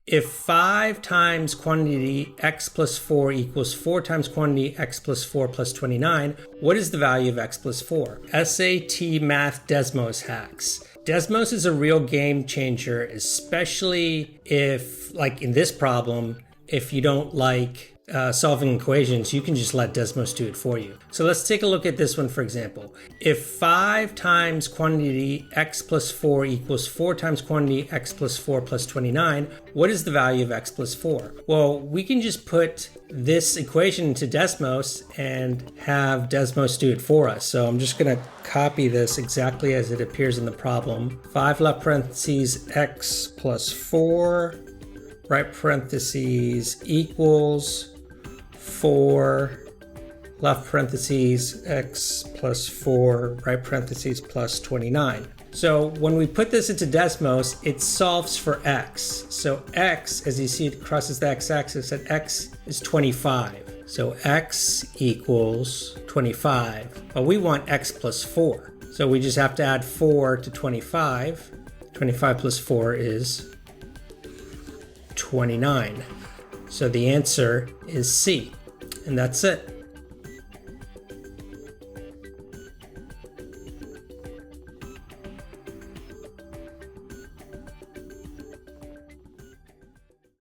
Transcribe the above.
If 5 times quantity x plus 4 equals 4 times quantity x plus 4 plus 29, what is the value of x plus 4? SAT Math Desmos hacks. Desmos is a real game changer, especially if, like in this problem, if you don't like solving equations, you can just let Desmos do it for you. So let's take a look at this one, for example. If 5 times quantity x plus 4 equals 4 times quantity x plus 4 plus 29, what is the value of x plus 4? Well, we can just put this equation into Desmos and have Desmos do it for us. So I'm just going to copy this exactly as it appears in the problem. 5 left parentheses x plus 4, right parentheses equals 4 left parentheses x plus 4 right parentheses plus 29. So when we put this into Desmos, it solves for x. So x, as you see, it crosses the x-axis, at x is 25. So x equals 25. But we want x plus 4. So we just have to add 4 to 25. 25 plus 4 is 29. So the answer is C. And that's it.